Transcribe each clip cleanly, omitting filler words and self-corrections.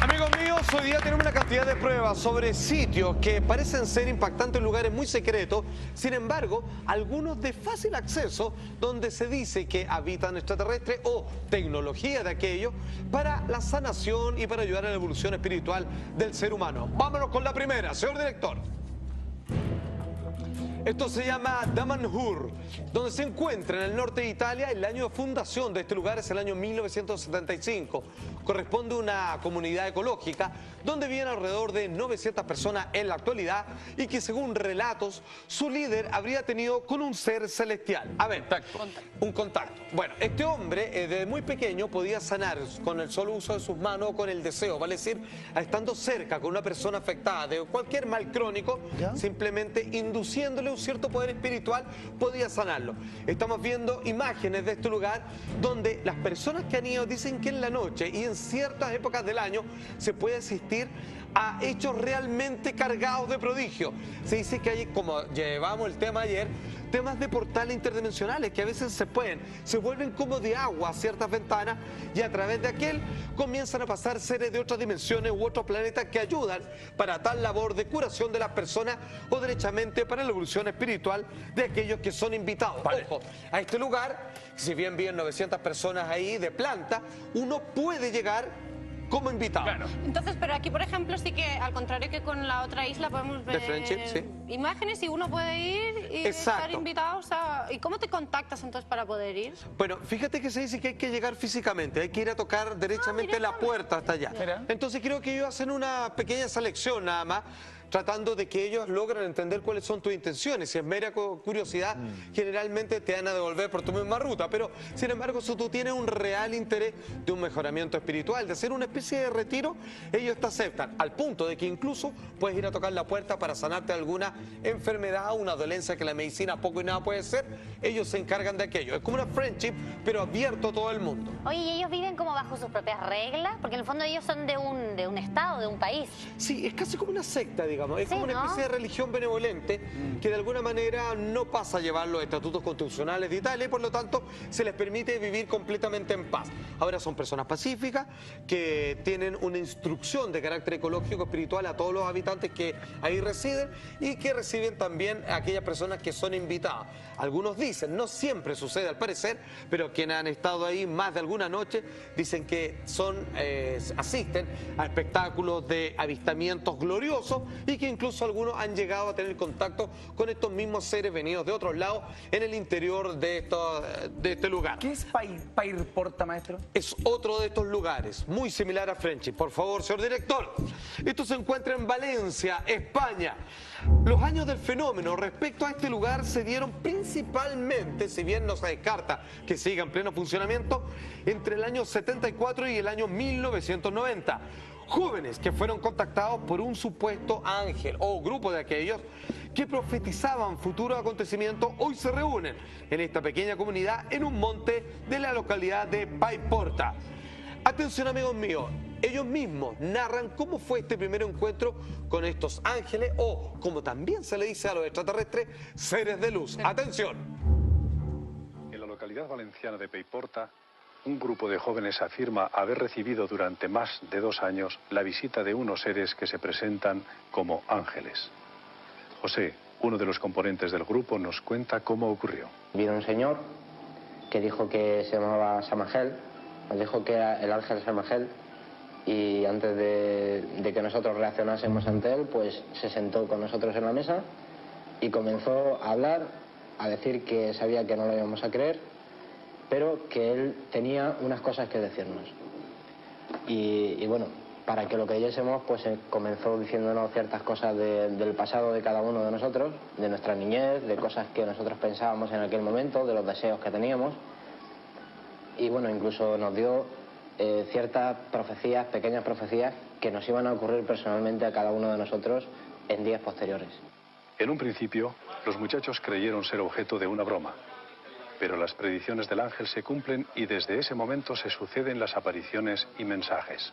Amigos míos, hoy día tenemos una cantidad de pruebas sobre sitios que parecen ser impactantes en lugares muy secretos, sin embargo, algunos de fácil acceso donde se dice que habitan extraterrestres o tecnología de aquello para la sanación y para ayudar a la evolución espiritual del ser humano. Vámonos con la primera, señor director. Esto se llama Damanhur, donde se encuentra en el norte de Italia. El año de fundación de este lugar es el año 1975. Corresponde a una comunidad ecológica donde viven alrededor de 900 personas en la actualidad y que, según relatos, su líder habría tenido con un ser celestial. A ver, un contacto. Bueno, este hombre desde muy pequeño podía sanar con el solo uso de sus manos o con el deseo, vale decir, estando cerca con una persona afectada de cualquier mal crónico, simplemente induciéndole un cierto poder espiritual, podía sanarlo. Estamos viendo imágenes de este lugar donde las personas que han ido dicen que en la noche y en ciertas épocas del año se puede asistir a hechos realmente cargados de prodigio. Se dice que hay, como llevamos el tema ayer, temas de portales interdimensionales que a veces se vuelven como de agua a ciertas ventanas y a través de aquel comienzan a pasar seres de otras dimensiones u otros planetas que ayudan para tal labor de curación de las personas o derechamente para la evolución espiritual de aquellos que son invitados. Vale. Ojo, a este lugar, si bien viven 900 personas ahí de planta, uno puede llegar como invitado. Claro. Entonces, pero aquí, por ejemplo, sí que, al contrario que con la otra isla, podemos ver imágenes y uno puede ir y estar invitado. O sea, ¿y cómo te contactas entonces para poder ir? Bueno, fíjate que se dice que hay que llegar físicamente, hay que ir a tocar derechamente la puerta hasta allá. Entonces creo que ellos hacen una pequeña selección nada más, tratando de que ellos logren entender cuáles son tus intenciones. Si es mera curiosidad, generalmente te van a devolver por tu misma ruta, pero sin embargo, si tú tienes un real interés de un mejoramiento espiritual, de hacer una especie de retiro, ellos te aceptan, al punto de que incluso puedes ir a tocar la puerta para sanarte alguna enfermedad o una dolencia que la medicina poco y nada puede ser. Ellos se encargan de aquello. Es como una friendship, pero abierto a todo el mundo. Oye, ¿y ellos viven como bajo sus propias reglas? Porque en el fondo ellos son de un estado, de un país. Sí, es casi como una secta, digamos. Es como una especie de religión benevolente que de alguna manera no pasa a llevar los estatutos constitucionales de Italia y por lo tanto se les permite vivir completamente en paz. Ahora son personas pacíficas que tienen una instrucción de carácter ecológico, espiritual a todos los habitantes que ahí residen y que reciben también a aquellas personas que son invitadas. Algunos dicen, no siempre sucede al parecer, pero quienes han estado ahí más de alguna noche dicen que asisten a espectáculos de avistamientos gloriosos y que incluso algunos han llegado a tener contacto con estos mismos seres venidos de otros lados en el interior de este lugar. ¿Qué es Paiporta, maestro? Es otro de estos lugares, muy similar a Friendship. Por favor, señor director. Esto se encuentra en Valencia, España. Los años del fenómeno respecto a este lugar se dieron principalmente, si bien no se descarta que siga en pleno funcionamiento, entre el año 74 y el año 1990. Jóvenes que fueron contactados por un supuesto ángel o grupo de aquellos que profetizaban futuros acontecimientos hoy se reúnen en esta pequeña comunidad en un monte de la localidad de Paiporta. Atención, amigos míos, ellos mismos narran cómo fue este primer encuentro con estos ángeles o, como también se le dice a los extraterrestres, seres de luz. Atención. En la localidad valenciana de Paiporta, un grupo de jóvenes afirma haber recibido durante más de 2 años la visita de unos seres que se presentan como ángeles. José, uno de los componentes del grupo, nos cuenta cómo ocurrió. Vino un señor que dijo que se llamaba Samagel, nos dijo que era el ángel Samagel, y antes de que nosotros reaccionásemos ante él, pues se sentó con nosotros en la mesa y comenzó a hablar, a decir que sabía que no lo íbamos a creer, pero que él tenía unas cosas que decirnos. Y bueno, para que lo creyésemos, pues comenzó diciéndonos ciertas cosas del pasado de cada uno de nosotros, de nuestra niñez, de cosas que nosotros pensábamos en aquel momento, de los deseos que teníamos. Y bueno, incluso nos dio ciertas profecías, pequeñas profecías, que nos iban a ocurrir personalmente a cada uno de nosotros en días posteriores. En un principio, los muchachos creyeron ser objeto de una broma. Pero las predicciones del ángel se cumplen y desde ese momento se suceden las apariciones y mensajes.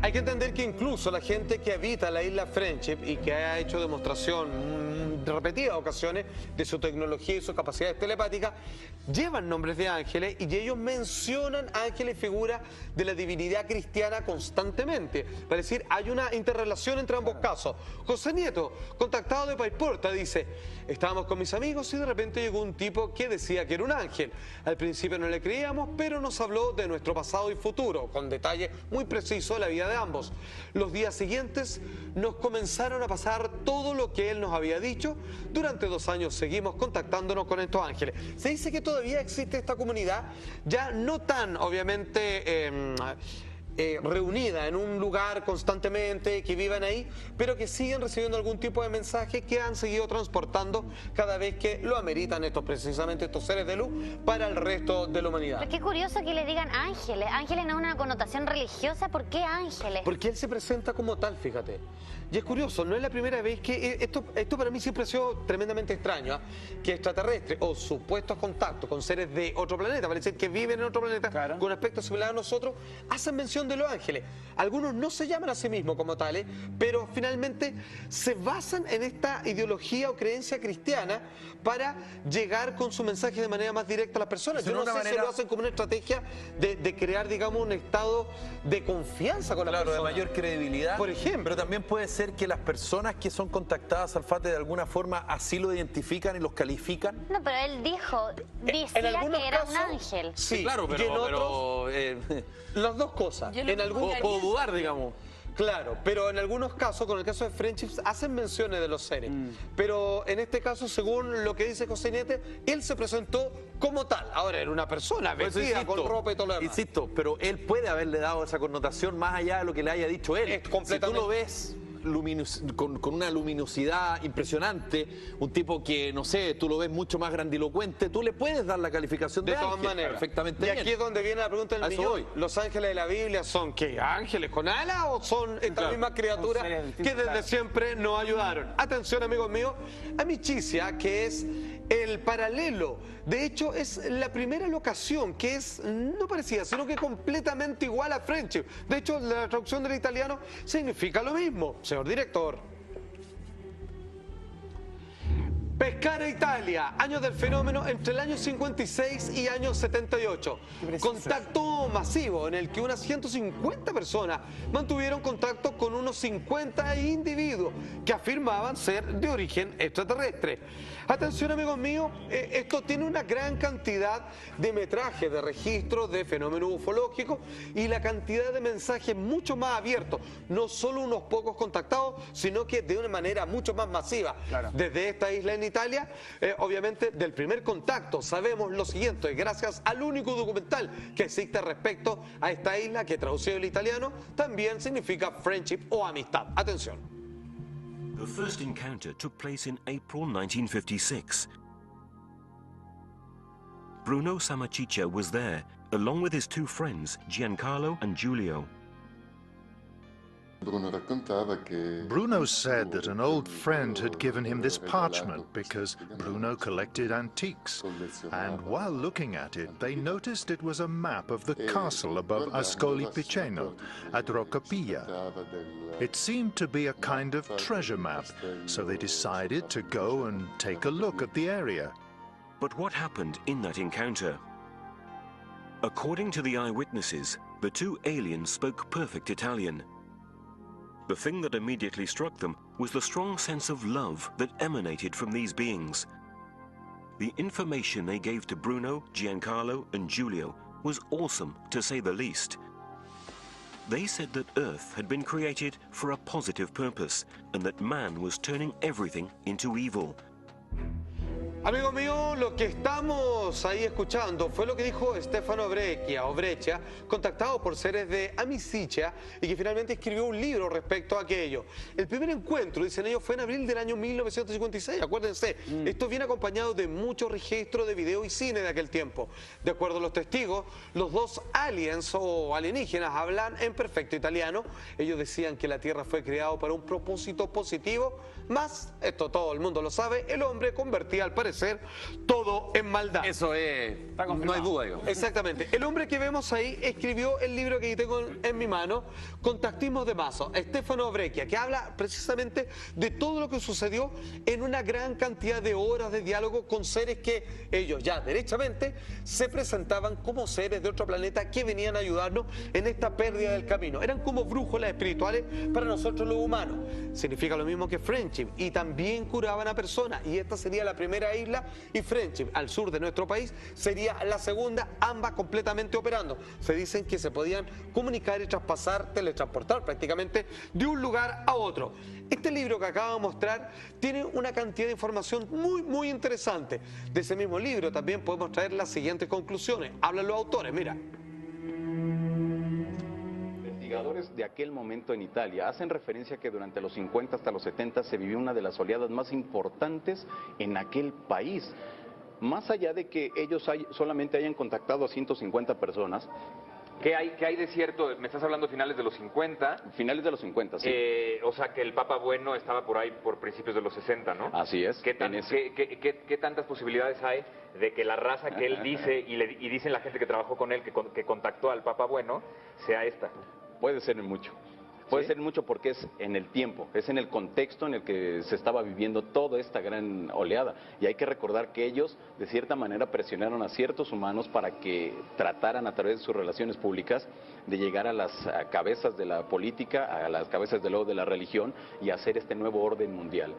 Hay que entender que incluso la gente que habita la isla Friendship y que ha hecho demostración en repetidas ocasiones de su tecnología y sus capacidades telepáticas, llevan nombres de ángeles y ellos mencionan ángeles y figuras de la divinidad cristiana constantemente. Para decir, hay una interrelación entre ambos casos. José Nieto, contactado de Paiporta, dice: estábamos con mis amigos y de repente llegó un tipo que decía que era un ángel. Al principio no le creíamos, pero nos habló de nuestro pasado y futuro, con detalles muy precisos de la vida de ambos. Los días siguientes nos comenzaron a pasar todo lo que él nos había dicho. Durante 2 años seguimos contactándonos con estos ángeles. Se dice que todavía existe esta comunidad, ya no tan obviamente reunida en un lugar constantemente, que vivan ahí, pero que siguen recibiendo algún tipo de mensaje que han seguido transportando cada vez que lo ameritan precisamente estos seres de luz para el resto de la humanidad. Pero qué curioso que le digan ángeles. Ángeles no es una connotación religiosa. ¿Por qué ángeles? Porque él se presenta como tal, fíjate. Y es curioso, no es la primera vez que... Esto para mí siempre ha sido tremendamente extraño, que extraterrestres o supuestos contactos con seres de otro planeta, para decir que viven en otro planeta, claro, con aspecto similar a nosotros, hacen mención de los ángeles. Algunos no se llaman a sí mismos como tales, pero finalmente se basan en esta ideología o creencia cristiana para llegar con su mensaje de manera más directa a las personas. Yo no sé si lo hacen como una estrategia de crear, digamos, un estado de confianza con la persona. Claro, de mayor credibilidad. Por ejemplo. Pero también puede ser que las personas que son contactadas, Alfate, de alguna forma así lo identifican y los califican. No, pero él decía que era un ángel. Sí, claro, pero las dos cosas. Puedo dudar, digamos. Claro, pero en algunos casos, con el caso de Friendships, hacen menciones de los seres. Pero en este caso, según lo que dice José Nieto, él se presentó como tal. Ahora era una persona vestida con ropa y todo lo demás. Insisto, pero él puede haberle dado esa connotación más allá de lo que le haya dicho él. Es completamente... Si tú lo ves con una luminosidad impresionante, un tipo que, no sé, tú lo ves mucho más grandilocuente, tú le puedes dar la calificación de todas ángel, maneras. Perfectamente y bien. aquí es donde viene la pregunta del millón. ¿Los ángeles de la Biblia son qué? ¿Ángeles con alas o son estas mismas criaturas que desde siempre nos ayudaron? Atención, amigos míos, Amicitia, que es el paralelo. De hecho, es la primera locación que es no parecida, sino que completamente igual a Friendship. De hecho, la traducción del italiano significa lo mismo, señor director. Pescara, Italia, años del fenómeno entre el año 56 y año 78. Contacto masivo en el que unas 150 personas mantuvieron contacto con unos 50 individuos que afirmaban ser de origen extraterrestre. Atención, amigos míos, esto tiene una gran cantidad de metrajes, de registros de fenómenos ufológicos y la cantidad de mensajes mucho más abiertos. No solo unos pocos contactados, sino que de una manera mucho más masiva. Claro. Desde esta isla en Italia, obviamente del primer contacto sabemos lo siguiente, gracias al único documental que existe respecto a esta isla, que traducido al italiano también significa friendship o amistad. Atención. The first encounter took place in April 1956. Bruno Sammachicha was there, along with his 2 friends, Giancarlo and Giulio. Bruno said that an old friend had given him this parchment because Bruno collected antiques, and while looking at it, they noticed it was a map of the castle above Ascoli Piceno at Roccapiglia. It seemed to be a kind of treasure map, so they decided to go and take a look at the area. But what happened in that encounter? According to the eyewitnesses, the 2 aliens spoke perfect Italian. The thing that immediately struck them was the strong sense of love that emanated from these beings. The information they gave to Bruno, Giancarlo, and Giulio was awesome, to say the least. They said that Earth had been created for a positive purpose, and that man was turning everything into evil. Amigos míos, lo que estamos ahí escuchando fue lo que dijo Stefano Breccia, contactado por seres de Amicitia y que finalmente escribió un libro respecto a aquello. El primer encuentro, dicen ellos, fue en abril del año 1956, acuérdense. Esto viene acompañado de muchos registros de video y cine de aquel tiempo. De acuerdo a los testigos, los 2 aliens o alienígenas hablan en perfecto italiano. Ellos decían que la Tierra fue creada para un propósito positivo, más, esto todo el mundo lo sabe, el hombre convertía al parecer parecer todo en maldad. Eso es, no hay duda, digo. Exactamente. El hombre que vemos ahí escribió el libro que tengo en mi mano, Contactismo de Mazo, Stefano Breccia, que habla precisamente de todo lo que sucedió en una gran cantidad de horas de diálogo con seres que ellos ya derechamente se presentaban como seres de otro planeta que venían a ayudarnos en esta pérdida del camino. Eran como brújulas espirituales para nosotros los humanos. Significa lo mismo que Friendship, y también curaban a personas, y esta sería la primera isla, y Friendship al sur de nuestro país sería la segunda, ambas completamente operando. Se dicen que se podían comunicar y traspasar, teletransportar prácticamente de un lugar a otro. Este libro que acabo de mostrar tiene una cantidad de información muy interesante. De ese mismo libro también podemos traer las siguientes conclusiones. Hablan los autores, mira. Investigadores de aquel momento en Italia hacen referencia que durante los 50 hasta los 70 se vivió una de las oleadas más importantes en aquel país. Más allá de que ellos solamente hayan contactado a 150 personas. ¿Qué hay de cierto? ¿Me estás hablando finales de los 50? Finales de los 50, sí. O sea que el Papa Bueno estaba por ahí por principios de los 60, ¿no? Así es. ¿Qué tantas posibilidades hay de que la raza que él dice y dicen la gente que trabajó con él, que contactó al Papa Bueno, sea esta? Puede ser mucho. Puede ser mucho porque es en el tiempo, es en el contexto en el que se estaba viviendo toda esta gran oleada. Y hay que recordar que ellos, de cierta manera, presionaron a ciertos humanos para que trataran a través de sus relaciones públicas de llegar a las cabezas de la política, a las cabezas de la religión y hacer este nuevo orden mundial.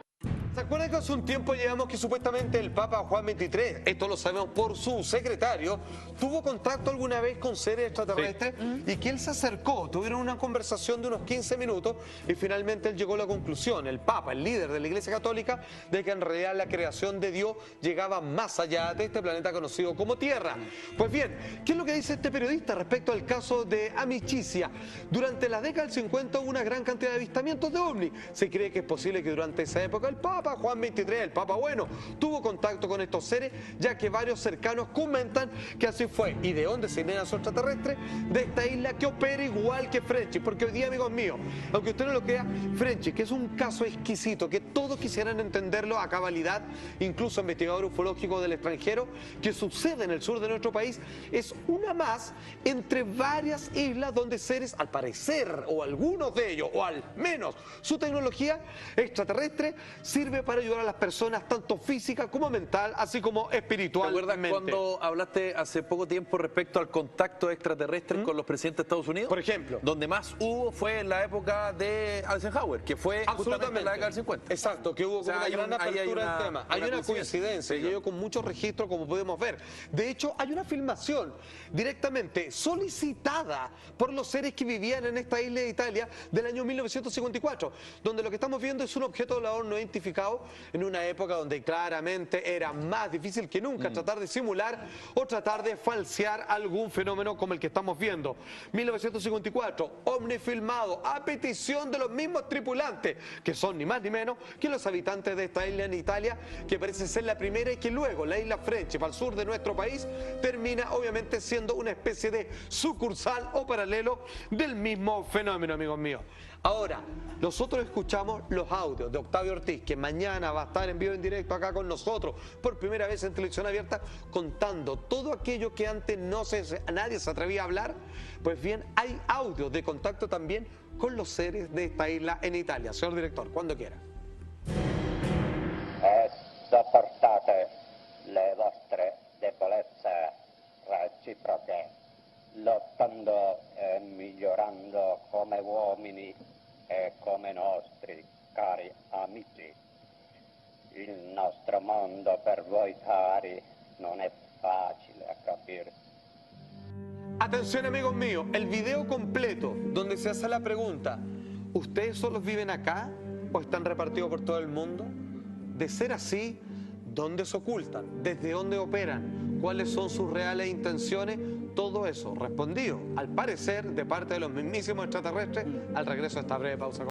¿Se acuerdan que hace un tiempo llegamos que supuestamente el Papa Juan XXIII, esto lo sabemos por su secretario, tuvo contacto alguna vez con seres extraterrestres y que él se acercó, tuvieron una conversación de unos 15 minutos y finalmente él llegó a la conclusión, el Papa, el líder de la Iglesia Católica, de que en realidad la creación de Dios llegaba más allá de este planeta conocido como Tierra. Pues bien, ¿qué es lo que dice este periodista respecto al caso de Amicitia? Durante la década del 50 hubo una gran cantidad de avistamientos de ovnis. Se cree que es posible que durante esa época el Papa Juan XXIII, el Papa Bueno, tuvo contacto con estos seres, ya que varios cercanos comentan que así fue. ¿Y de dónde se vienen esos extraterrestres? De esta isla que opera igual que Friendship, porque hoy día, amigos míos, aunque usted no lo crea, Friendship, que es un caso exquisito, que todos quisieran entenderlo a cabalidad, incluso investigadores ufológicos del extranjero, que sucede en el sur de nuestro país, es una más entre varias islas donde seres, al parecer, o algunos de ellos, o al menos su tecnología extraterrestre, sirve para ayudar a las personas, tanto física como mental, así como espiritualmente. ¿Te acuerdas cuando hablaste hace poco tiempo respecto al contacto extraterrestre con los presidentes de Estados Unidos? Por ejemplo. Donde más hubo fue en la época de Eisenhower, que fue justamente en la década del 50. Exacto, que hubo una gran apertura del tema. Hay una coincidencia, y ello con muchos registros, como podemos ver. De hecho, hay una filmación directamente solicitada por los seres que vivían en esta isla de Italia del año 1954, donde lo que estamos viendo es un objeto volador no identificado en una época donde claramente era más difícil que nunca tratar de simular o tratar de falsear algún fenómeno como el que estamos viendo. 1954, ovni filmado a petición de los mismos tripulantes, que son ni más ni menos que los habitantes de esta isla en Italia, que parece ser la primera y que luego la isla Friendship al sur de nuestro país termina obviamente siendo una especie de sucursal o paralelo del mismo fenómeno, amigos míos. Ahora, nosotros escuchamos los audios de Octavio Ortiz, que mañana va a estar en vivo en directo acá con nosotros, por primera vez en televisión abierta, contando todo aquello que antes nadie se atrevía a hablar. Pues bien, hay audios de contacto también con los seres de esta isla en Italia. Señor director, cuando quiera. Sopportate le vostre debolezze reciproche, lottando e migliorando come uomini e come nostri cari amici. Il nostro mondo per voi cari non è facile a capire. Atención, amigos míos, el video completo donde se hace la pregunta, ¿ustedes solos viven acá o están repartidos por todo el mundo? De ser así, ¿dónde se ocultan? ¿Desde dónde operan? ¿Cuáles son sus reales intenciones? Todo eso respondido, al parecer, de parte de los mismísimos extraterrestres, al regreso de esta breve pausa.